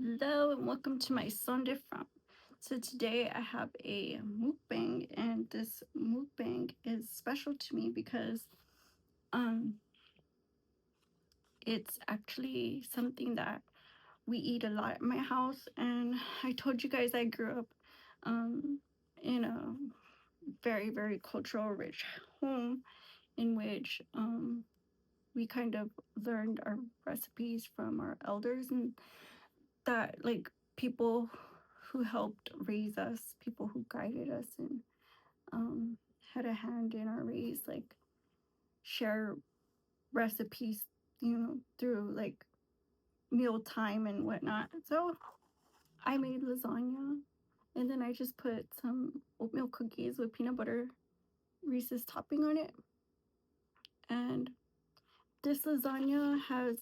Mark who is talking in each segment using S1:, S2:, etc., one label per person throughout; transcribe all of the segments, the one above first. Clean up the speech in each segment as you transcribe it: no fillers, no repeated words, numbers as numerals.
S1: Hello and welcome to my Sunday from. So today I have a mukbang, and this mukbang is special to me because um it's actually something that we eat a lot at my house. And I told you guys I grew up um in a very cultural rich home in which we kind of learned our recipes from our elders, and that like people who helped raise us, people who guided us and had a hand in our raise, like share recipes, through like mealtime and whatnot. So I made lasagna, and then I just put some oatmeal cookies with peanut butter Reese's topping on it. And this lasagna has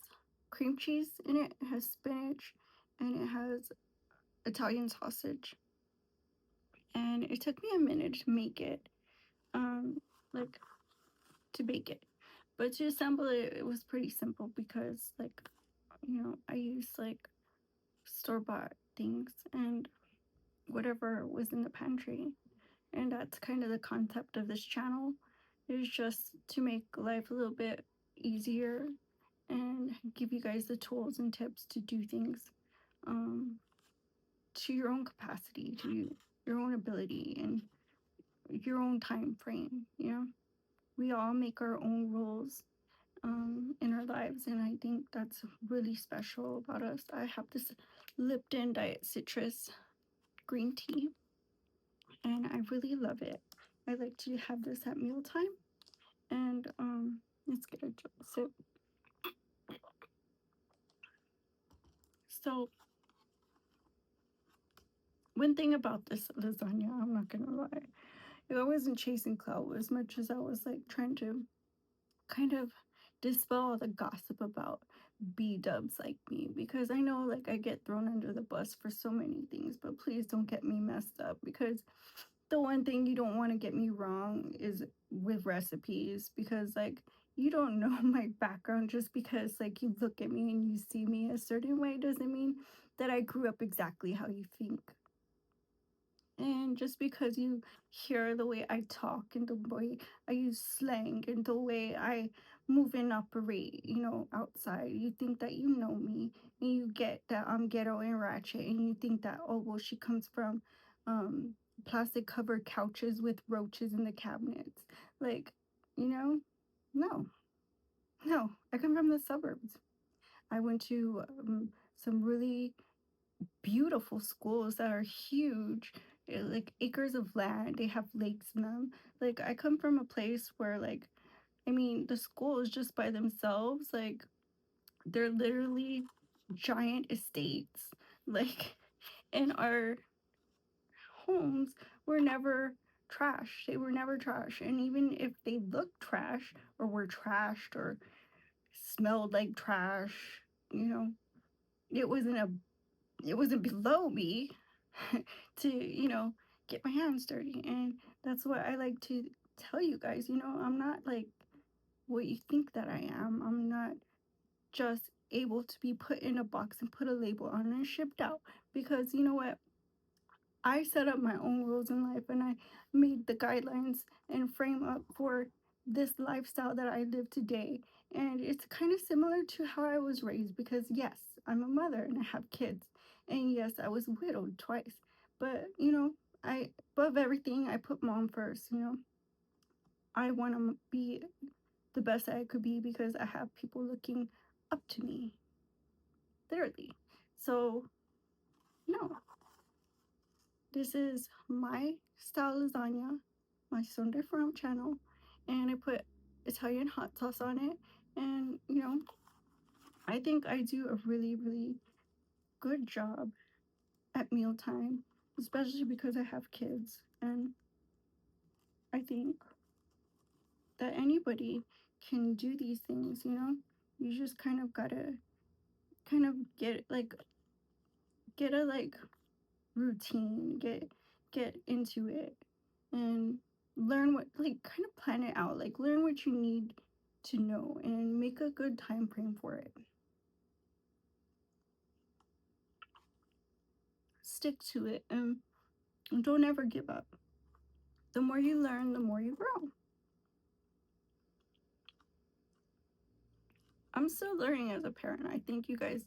S1: cream cheese in it, it has spinach, and it has Italian sausage. And it took me a minute to make it, like to bake it. But to assemble it, it was pretty simple because, like, I used like store bought things and whatever was in the pantry. And that's kind of the concept of this channel, is just to make life a little bit easier and give you guys the tools and tips to do things um, to your own capacity, to your own ability, and your own time frame. We all make our own rules in our lives, and I think that's really special about us. I have this Lipton Diet Citrus green tea, and I really love it. I like to have this at mealtime, and let's get a sip. So, one thing about this lasagna, I'm not gonna lie, I wasn't chasing clout as much as I was like trying to kind of dispel all the gossip about B dubs like me, because I know like I get thrown under the bus for so many things, but please don't get me messed up, because the one thing you don't want to get me wrong is with recipes, because like you don't know my background. Just because like you look at me and you see me a certain way doesn't mean that I grew up exactly how you think. And just because you hear the way I talk and the way I use slang and the way I move and operate, outside, you think that you know me, and you get that I'm ghetto and ratchet, and you think that, oh, well, she comes from um, plastic covered couches with roaches in the cabinets. Like, you know, no, no, I come from the suburbs. I went to some really beautiful schools that are huge, like acres of land. They have lakes in them. Like I come from a place where, like, I mean, the schools just by themselves, like, they're literally giant estates. Like, and our homes were never trash. They were never trash. And even if they looked trash or were trashed or smelled like trash, you know, it wasn't a it wasn't below me to, get my hands dirty. And that's what I like to tell you guys. I'm not like what you think that I am. I'm not just able to be put in a box and put a label on and shipped out, because you know what? I set up my own rules in life, and I made the guidelines and frame up for this lifestyle that I live today. And it's kind of similar to how I was raised, because yes, I'm a mother and I have kids. And yes, I was widowed twice. But, I above everything, I put mom first. I want to be the best I could be because I have people looking up to me, literally. So, no, this is my style lasagna, my Sunday From channel, and I put Italian hot sauce on it. And, I think I do a really good job at mealtime, especially because I have kids. And I think that anybody can do these things. You just kind of gotta kind of get a like routine, get into it, and learn what, like, kind of plan it out, like learn what you need to know and make a good time frame for it. stick to it and don't ever give up. The more you learn, the more you grow. I'm still learning as a parent. I think you guys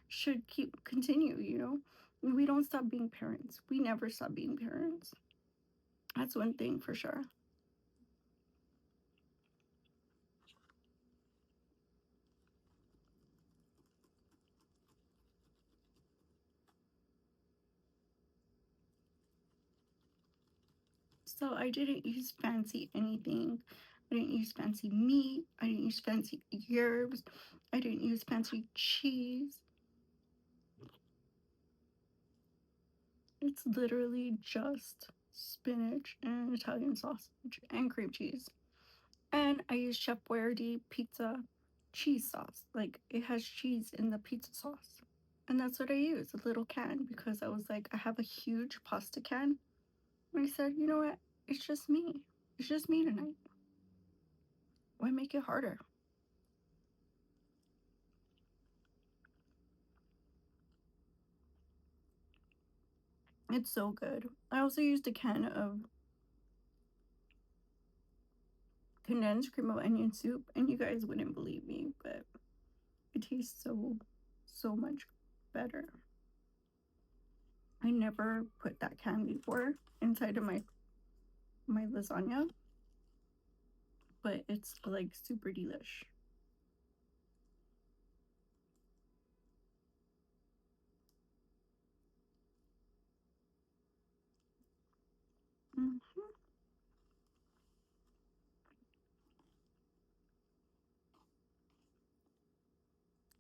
S1: should continue, you know. We don't stop being parents. We never stop being parents. That's one thing for sure. So I didn't use fancy anything. I didn't use fancy meat. I didn't use fancy herbs. I didn't use fancy cheese. It's literally just spinach and Italian sausage and cream cheese. And I use Chef Boyardee pizza cheese sauce. Like it has cheese in the pizza sauce. And that's what I use, a little can, because I was like, I have a huge pasta can. And I said, you know what? It's just me. It's just me tonight. Why make it harder? It's so good. I also used a can of condensed cream of onion soup, and you guys wouldn't believe me, but it tastes so much better. I never put that can before inside of my lasagna, but it's like super delish. Mm.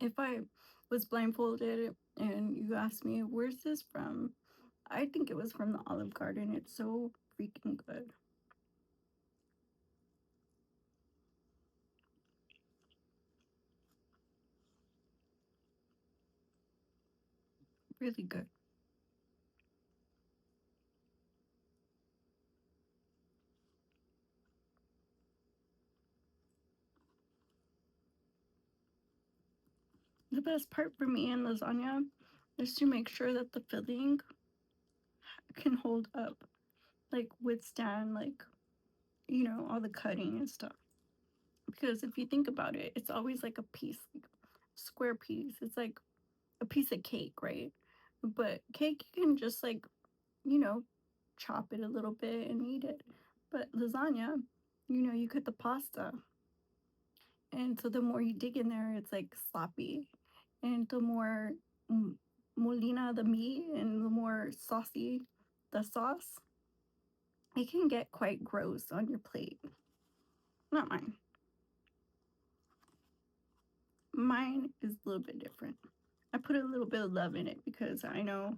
S1: If I was blindfolded and you asked me, where's this from? I think it was from the Olive Garden. It's so freaking good. Really good. The best part for me in lasagna is to make sure that the filling can hold up, like withstand, like, you know, all the cutting and stuff. Because if you think about it, it's always like a piece, like square piece. It's like a piece of cake, right? But cake, you can just like, you know, chop it a little bit and eat it. But lasagna, you know, you cut the pasta. And so the more you dig in there, it's like sloppy. And the more molina the meat and the more saucy the sauce, it can get quite gross on your plate. Not mine. Mine is a little bit different. I put a little bit of love in it because I know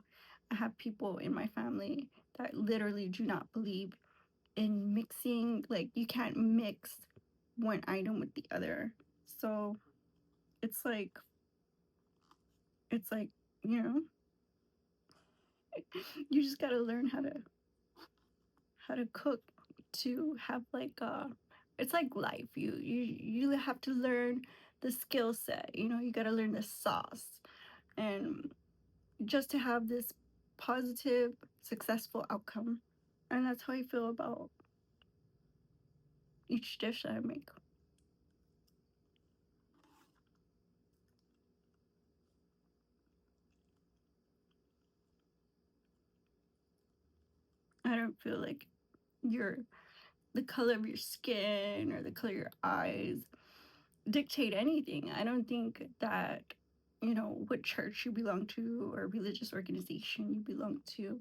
S1: I have people in my family that literally do not believe in mixing. Like, you can't mix one item with the other. So it's like, it's like, you know, you just got to learn how to cook to have like it's like life. You have to learn the skill set. You know, you got to learn the sauce and just to have this positive, successful outcome. And that's how I feel about each dish that I make. I don't feel like your the color of your skin or the color of your eyes dictate anything. I don't think that, you know, what church you belong to or religious organization you belong to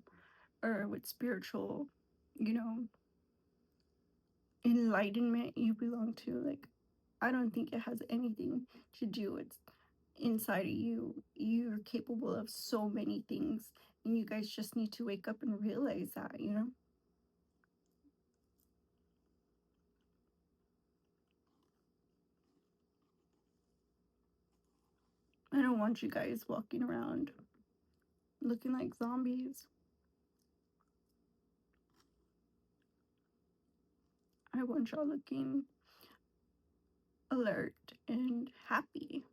S1: or what spiritual, you know, enlightenment you belong to. Like, I don't think it has anything to do with inside of you. You're capable of so many things, and you guys just need to wake up and realize that, you know? I don't want you guys walking around looking like zombies. I want y'all looking alert and happy.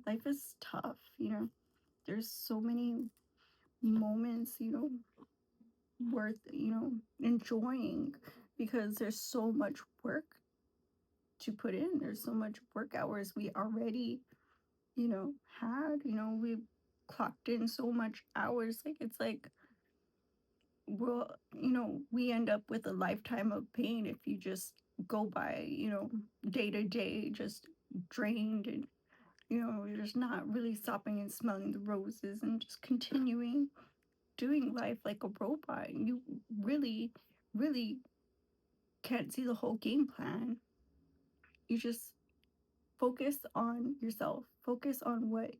S1: life is tough. There's so many moments, worth, enjoying, because there's so much work to put in. There's so much work hours we already, had, we clocked in so much hours. Like, it's like, well, we end up with a lifetime of pain if you just go by, day to day, just drained, and, you're just not really stopping and smelling the roses and just continuing doing life like a robot. You really, really can't see the whole game plan. You just focus on yourself, focus on what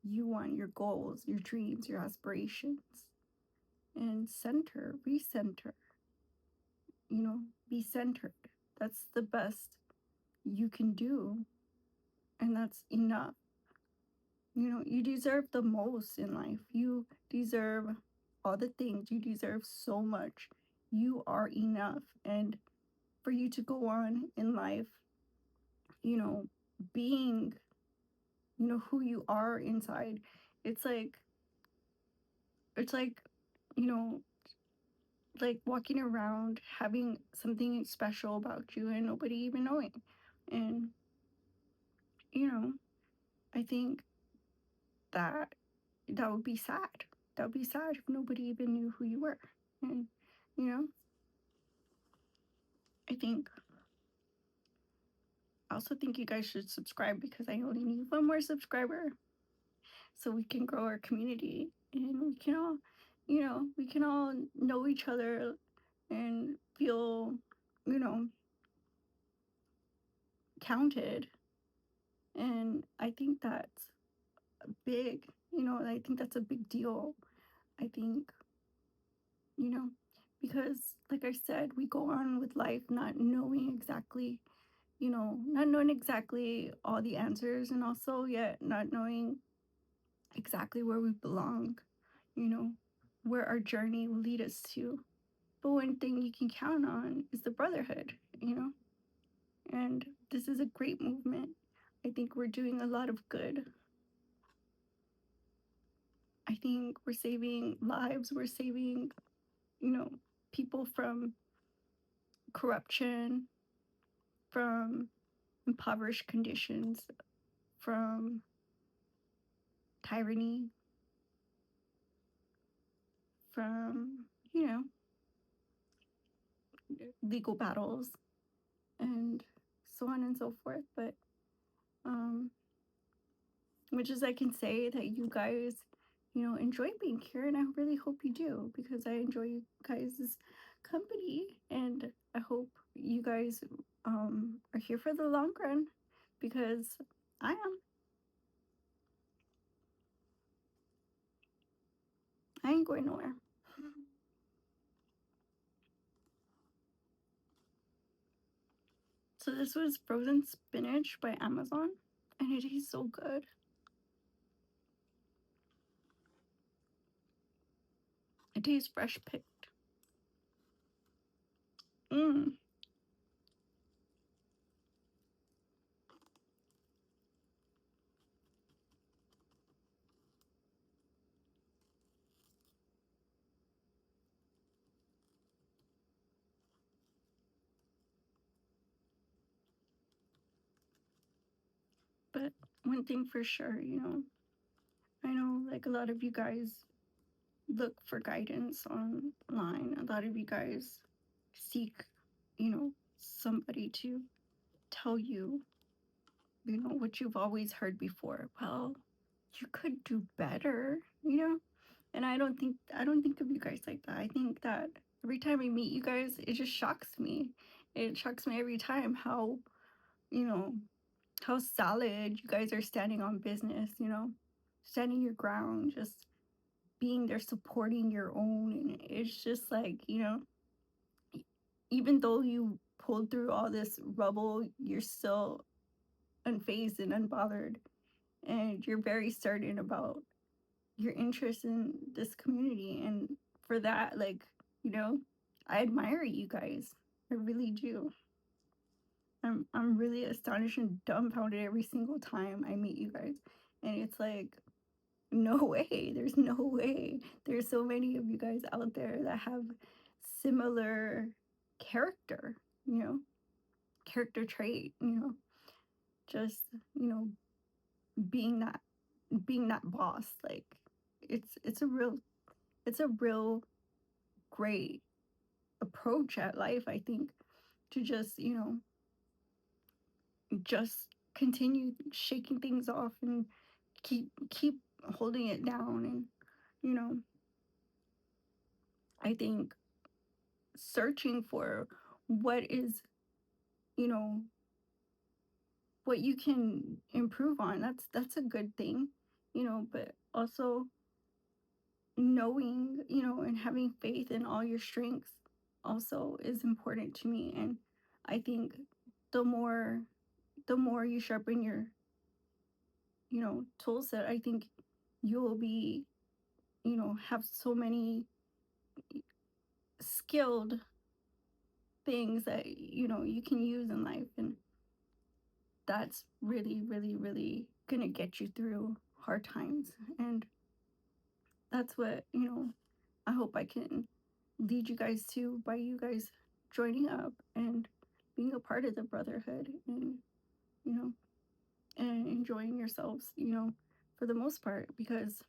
S1: you want, your goals, your dreams, your aspirations, and recenter, be centered. That's the best you can do, and that's enough. You deserve the most in life. You deserve all the things. You deserve so much. You are enough. And for you to go on in life, you know, being, who you are inside, it's like, it's like, you know, like walking around having something special about you and nobody even knowing. And, you know, I think that that would be sad. That would be sad if nobody even knew who you were. And, you know, I think, I also think you guys should subscribe, because I only need one more subscriber so we can grow our community and we can all know each other and feel, you know, counted. And I think that's big, I think that's a big deal. I think, you know, because like I said, we go on with life not knowing exactly, not knowing exactly all the answers, and also yet not knowing exactly where we belong, you know, where our journey will lead us to. But one thing you can count on is the brotherhood, and this is a great movement. I think we're doing a lot of good. I think we're saving lives, we're saving, people from corruption, from impoverished conditions, from tyranny, from, legal battles, and so on and so forth. But um, which is, I can say that you guys, enjoy being here, and I really hope you do, because I enjoy you guys' company, and I hope you guys are here for the long run, because I am. I ain't going nowhere. So this was frozen spinach by Amazon, and it tastes so good. It tastes fresh picked. Mm. But one thing for sure, I know like a lot of you guys look for guidance online. A lot of you guys seek, somebody to tell you, what you've always heard before. Well, you could do better, And I don't think of you guys like that. I think that every time I meet you guys, it just shocks me. It shocks me every time how, you know, how solid you guys are standing on business, standing your ground, just being there supporting your own. And it's just like, e- even though you pulled through all this rubble, you're still unfazed and unbothered. And you're very certain about your interest in this community. And for that, like, I admire you guys. I really do. I'm really astonished and dumbfounded every single time I meet you guys. And it's like, no way. There's no way. There's so many of you guys out there that have similar character, you know, character trait, just, being that being that boss. Like it's a real it's a real great approach at life, I think, to just, just continue shaking things off and keep holding it down. And you know I think searching for what is, you know what you can improve on, that's a good thing, but also knowing, and having faith in all your strengths also is important to me. And I think the more you sharpen your, tool set, I think you'll be, have so many skilled things that, you can use in life. And that's really, really, really gonna get you through hard times. And that's what, I hope I can lead you guys to, by you guys joining up and being a part of the brotherhood. And, you know, and enjoying yourselves, for the most part. Because,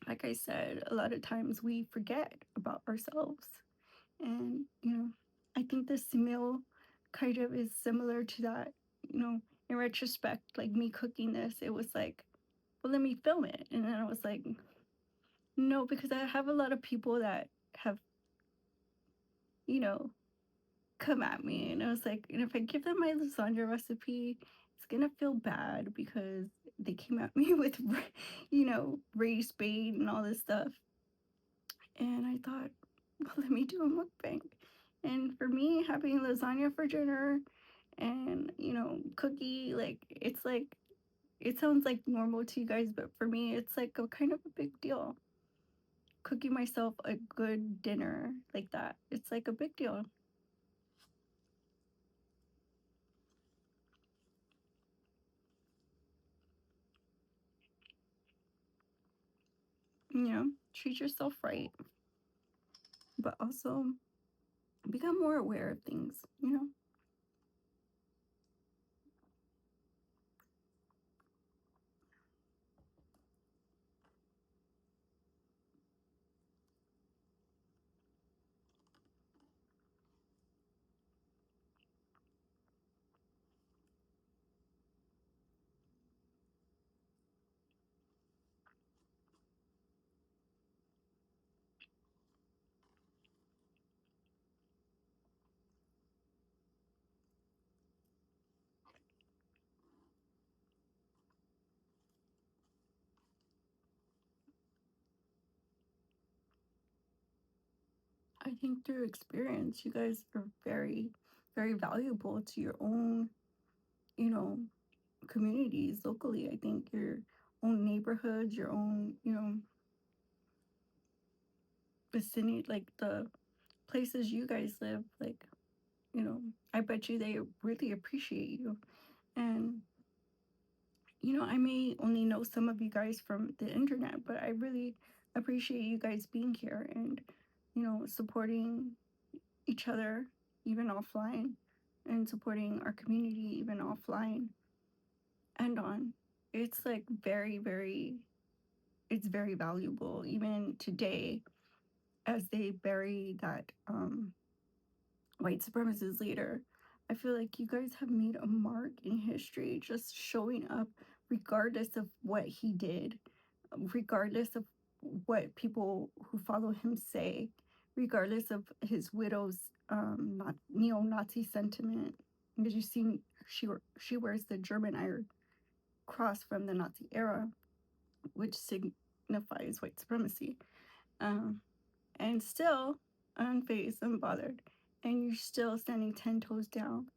S1: like I said, a lot of times we forget about ourselves. And, I think this meal kind of is similar to that. In retrospect, like me cooking this, it was like, well, let me film it. And then I was like, no, because I have a lot of people that have, you know, come at me. And I was like, and if I give them my lasagna recipe, it's gonna feel bad because they came at me with, raised bait and all this stuff. And I thought, well, let me do a mukbang. And for me, having lasagna for dinner and, cookie, like, it sounds like normal to you guys, but for me, it's like a kind of a big deal. Cooking myself a good dinner like that, it's like a big deal. Treat yourself right, but also become more aware of things. I think through experience, you guys are very, very valuable to your own, you know, communities locally. I think your own neighborhoods, your own, vicinity, like the places you guys live, like, I bet you they really appreciate you. And, I may only know some of you guys from the internet, but I really appreciate you guys being here and, supporting each other even offline, and supporting our community even offline and on. It's like very, very, it's very valuable even today as they bury that white supremacist leader. I feel like you guys have made a mark in history just showing up regardless of what he did, regardless of what people who follow him say, regardless of his widow's not neo-Nazi sentiment. Because you see, she wears the German Iron Cross from the Nazi era, which signifies white supremacy. Um, and still unfazed, unbothered, and you're still standing 10 toes down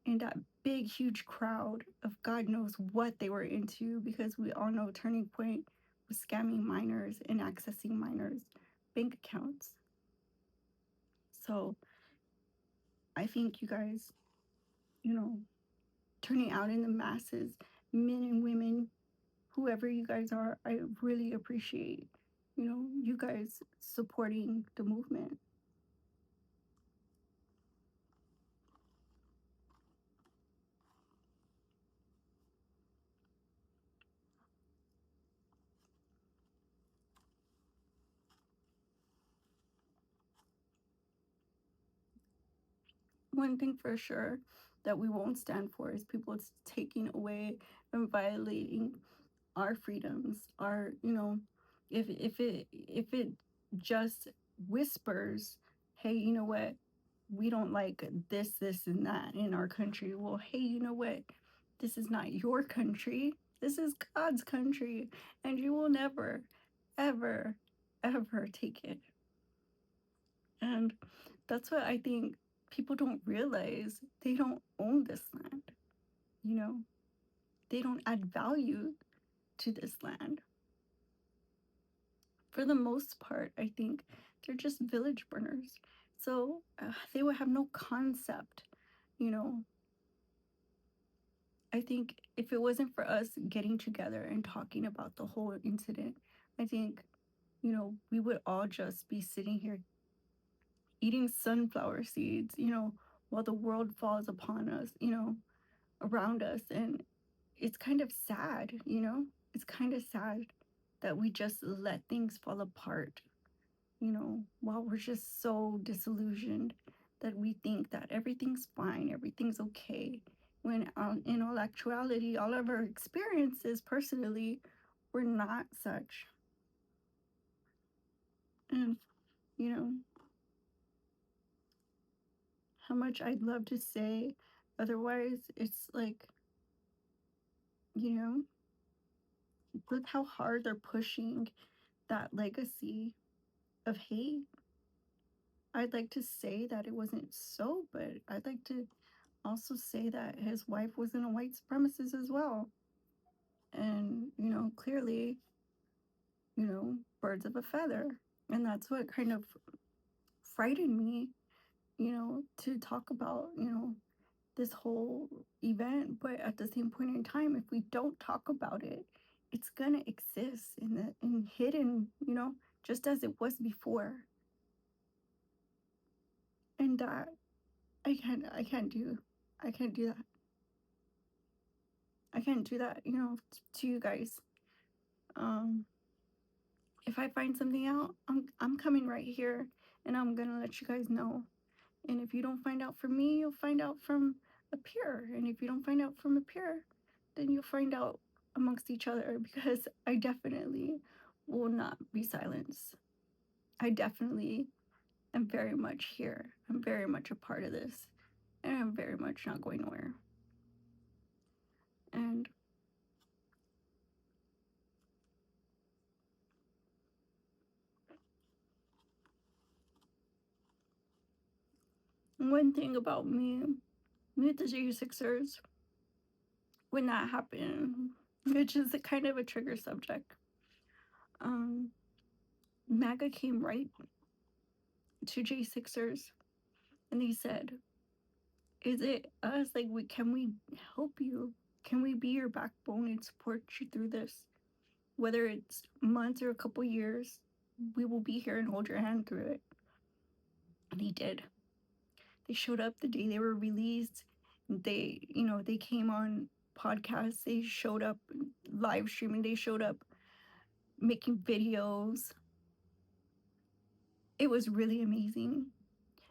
S1: in that big, huge crowd of God knows what they were into, because we all know Turning Point was scamming minors and accessing minors' bank accounts. So I think you guys you know, turning out in the masses, men and women, whoever you guys are. I really appreciate, you guys supporting the movement. One thing for sure that we won't stand for is people taking away and violating our freedoms. Our, if it just whispers, hey, you know what, we don't like this and that in our country. Well, hey, you know what, this is not your country, this is God's country, and you will never, ever, ever take it. And that's what I think people don't realize. They don't own this land, you know? They don't add value to this land. For the most part, I think they're just village burners. So they would have no concept, you know? I think if it wasn't for us getting together and talking about the whole incident, I think, we would all just be sitting here eating sunflower seeds, while the world falls upon us, around us. And it's kind of sad, it's kind of sad that we just let things fall apart, while we're just so disillusioned that we think that everything's fine, everything's okay. When in all actuality, all of our experiences personally were not such. And, you know, how much I'd love to say otherwise, it's like, you know, look how hard they're pushing that legacy of hate. I'd like to say that it wasn't so, but I'd like to also say that his wife wasn't a white supremacist as well. And, clearly, birds of a feather. And that's what kind of frightened me, to talk about, this whole event. But at the same point in time, if we don't talk about it, it's gonna exist in hidden, just as it was before. And that I can't do that. I can't do that, to you guys. Um, if I find something out, I'm coming right here and I'm gonna let you guys know. And if you don't find out from me, you'll find out from a peer. And if you don't find out from a peer, then you'll find out amongst each other, because I definitely will not be silenced. I definitely am very much here. I'm very much a part of this. And I'm very much not going nowhere. And one thing about me with the J6ers, when that happened, which is a kind of a trigger subject, um, MAGA came right to J6ers and they said, is it us? Like, can we help you? Can we be your backbone and support you through this? Whether it's months or a couple years, we will be here and hold your hand through it. And they did. They showed up the day they were released. They came on podcasts. They showed up live streaming. They showed up making videos. It was really amazing.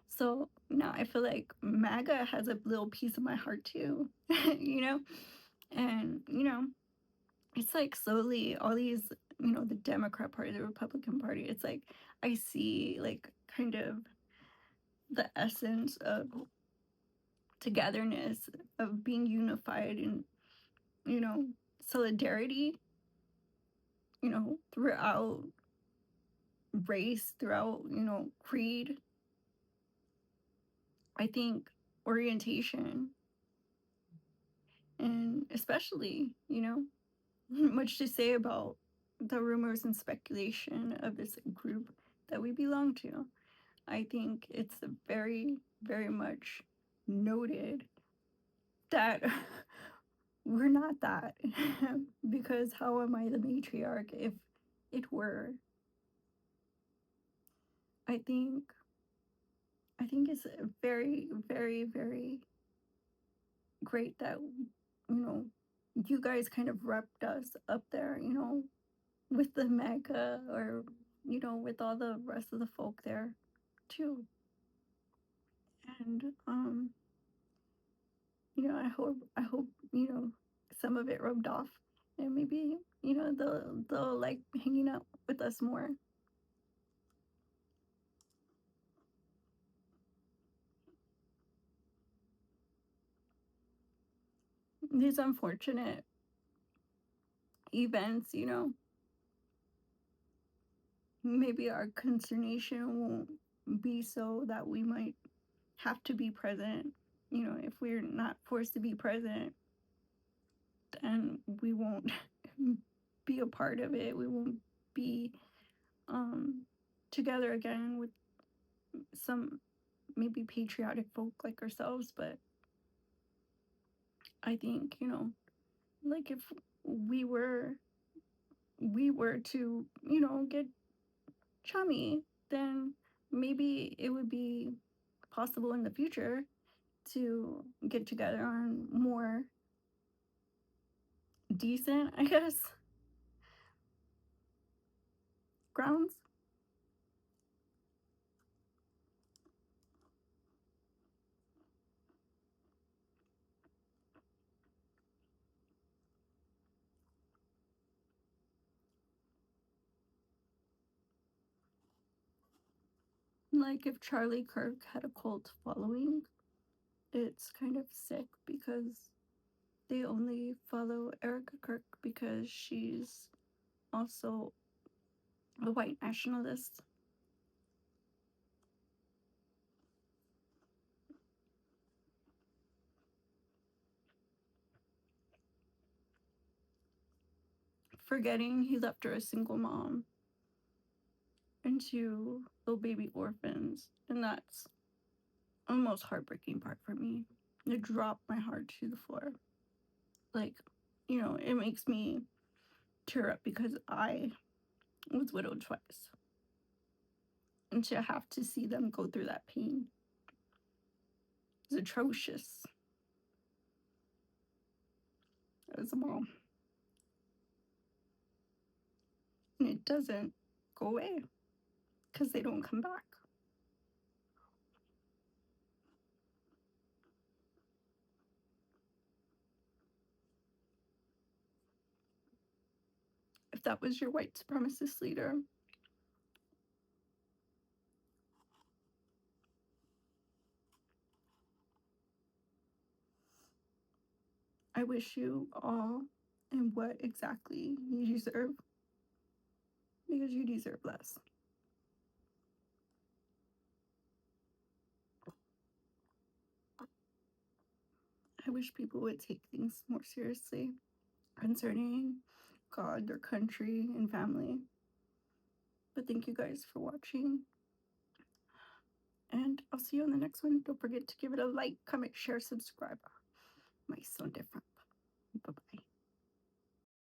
S1: So now I feel like MAGA has a little piece of my heart too, And, it's like slowly all these, the Democrat Party, the Republican Party, it's like I see like kind of the essence of togetherness, of being unified and, you know, solidarity, throughout race, throughout, creed. I think orientation, and especially, much to say about the rumors and speculation of this group that we belong to. I think it's a very, very much noted that we're not that. Because how am I the matriarch if it were? I think I think it's very, very, very great that you guys kind of repped us up there, with the mega or with all the rest of the folk there too. And I hope some of it rubbed off, and maybe they'll like hanging out with us more. These unfortunate events, maybe our consternation won't be so that we might have to be present. If we're not forced to be present, then we won't be a part of it. We won't be um together again with some maybe patriotic folk like ourselves. But I think, like if we were we were to, get chummy, then maybe it would be possible in the future to get together on more decent, I guess, grounds. Like if Charlie Kirk had a cult following, it's kind of sick because they only follow Erica Kirk because she's also a white nationalist. Forgetting he left her a single mom and two little baby orphans. And that's the most heartbreaking part for me. It dropped my heart to the floor. Like, it makes me tear up because I was widowed twice. And to have to see them go through that pain is atrocious as a mom. And it doesn't go away because they don't come back. If that was your white supremacist leader, I wish you all and what exactly you deserve because you deserve less. I wish people would take things more seriously concerning God, their country, and family. But thank you guys for watching, and I'll see you on the next one. Don't forget to give it a like, comment, share, subscribe. Might sound different. Bye bye.